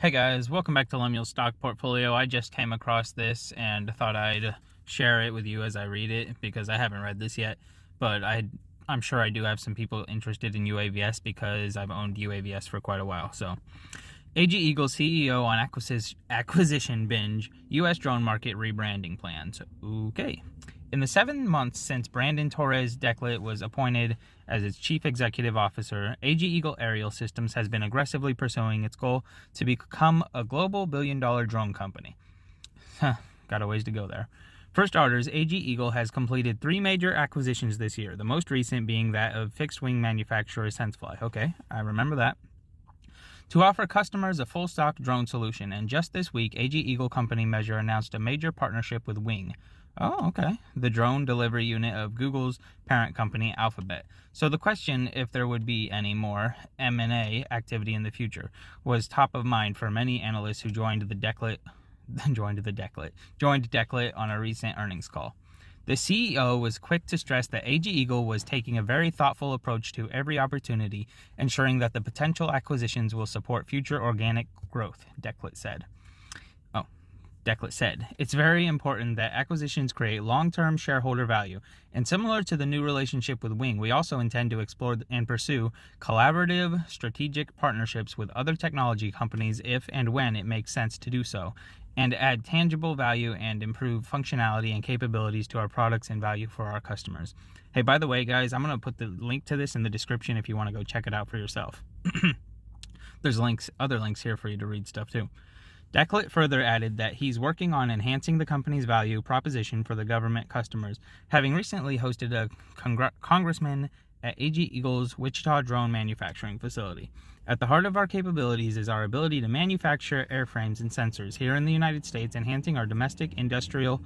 Hey guys, welcome back to Lemuel's Stock Portfolio. I just came across this and thought I'd share it with you as I read it because I haven't read this yet, but I'm sure I do have some people interested in UAVS because I've owned UAVS for quite a while. So, AgEagle CEO on acquisition binge, U.S. drone market rebranding plans. Okay. In the 7 months since Brandon Torres Declet was appointed as its chief executive officer, AgEagle Aerial Systems has been aggressively pursuing its goal to become a global billion-dollar drone company. Got a ways to go there. For starters, AgEagle has completed 3 major acquisitions this year, the most recent being that of fixed-wing manufacturer SenseFly. Okay, I remember that. To offer customers a full-stock drone solution, and just this week, AgEagle Company Measure announced a major partnership with Wing. Oh, okay. The drone delivery unit of Google's parent company, Alphabet. So the question, if there would be any more M&A activity in the future, was top of mind for many analysts who joined Declet on a recent earnings call. The CEO was quick to stress that AgEagle was taking a very thoughtful approach to every opportunity, ensuring that the potential acquisitions will support future organic growth, Declet said. It's very important that acquisitions create long-term shareholder value, and similar to the new relationship with Wing, we also intend to explore and pursue collaborative strategic partnerships with other technology companies if and when it makes sense to do so, and add tangible value and improve functionality and capabilities to our products and value for our customers. Hey, by the way, guys, I'm going to put the link to this in the description if you want to go check it out for yourself. There's other links here for you to read stuff too. Declet further added that he's working on enhancing the company's value proposition for the government customers, having recently hosted a congressman at AgEagle's Wichita drone manufacturing facility. At the heart of our capabilities is our ability to manufacture airframes and sensors here in the United States, enhancing our domestic industrial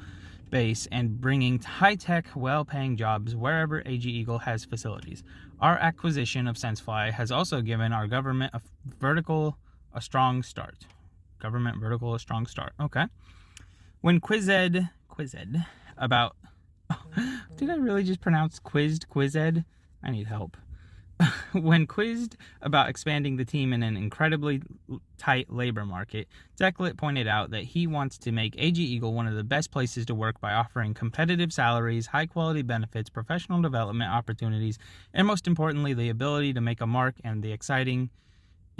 base and bringing high-tech, well-paying jobs wherever AgEagle has facilities. Our acquisition of SenseFly has also given our government a strong start. Okay. When quizzed about... did I really just pronounce quizzed? I need help. When quizzed about expanding the team in an incredibly tight labor market, Declet pointed out that he wants to make AgEagle one of the best places to work by offering competitive salaries, high-quality benefits, professional development opportunities, and most importantly, the ability to make a mark in the exciting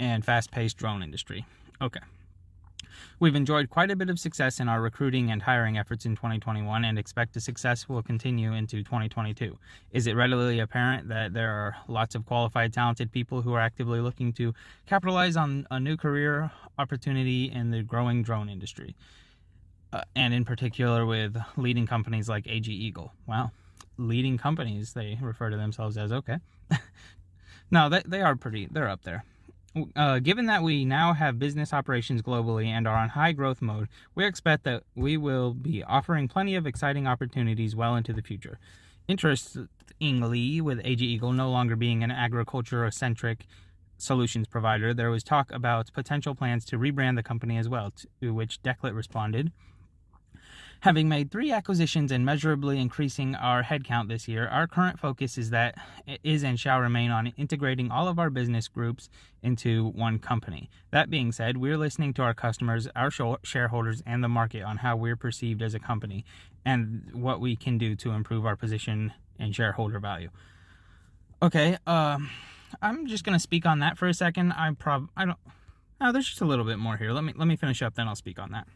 and fast-paced drone industry. Okay. We've enjoyed quite a bit of success in our recruiting and hiring efforts in 2021 and expect the success will continue into 2022. Is it readily apparent that there are lots of qualified, talented people who are actively looking to capitalize on a new career opportunity in the growing drone industry? And in particular with leading companies like AgEagle. Wow. Leading companies, they refer to themselves as, okay. No, they're up there. Given that we now have business operations globally and are on high growth mode, we expect that we will be offering plenty of exciting opportunities well into the future. Interestingly, with AgEagle no longer being an agriculture-centric solutions provider, there was talk about potential plans to rebrand the company as well, to which Declet responded, having made 3 acquisitions and measurably increasing our headcount this year, our current focus is and shall remain on integrating all of our business groups into one company. That being said, we're listening to our customers, our shareholders, and the market on how we're perceived as a company and what we can do to improve our position and shareholder value. Okay, I'm just going to speak on that for a second. There's just a little bit more here. Let me finish up, then I'll speak on that.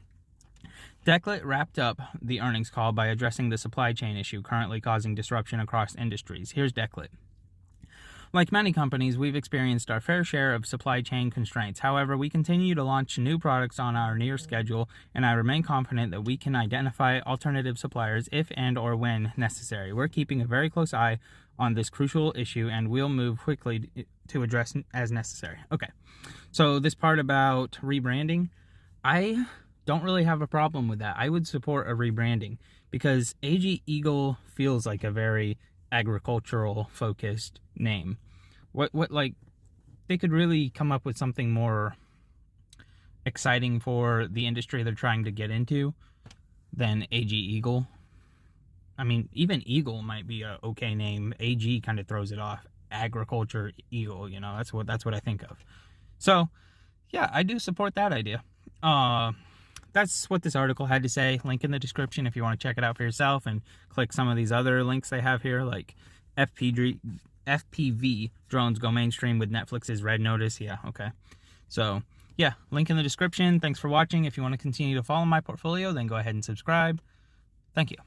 Declet wrapped up the earnings call by addressing the supply chain issue currently causing disruption across industries. Here's Declet. Like many companies, we've experienced our fair share of supply chain constraints. However, we continue to launch new products on our near schedule, and I remain confident that we can identify alternative suppliers if and or when necessary. We're keeping a very close eye on this crucial issue, and we'll move quickly to address as necessary. Okay, so this part about rebranding, I don't really have a problem with that. I would support a rebranding because AgEagle feels like a very agricultural focused name. What like they could really come up with something more exciting for the industry they're trying to get into than AgEagle. I mean, even Eagle might be a okay name. AG kind of throws it off. Agriculture Eagle, that's what I think of. So yeah, I do support that idea. That's what this article had to say. Link in the description if you want to check it out for yourself, and click some of these other links they have here, like FPV drones go mainstream with Netflix's Red Notice. Yeah, okay. So yeah, link in the description. Thanks for watching. If you want to continue to follow my portfolio, then go ahead and subscribe. Thank you.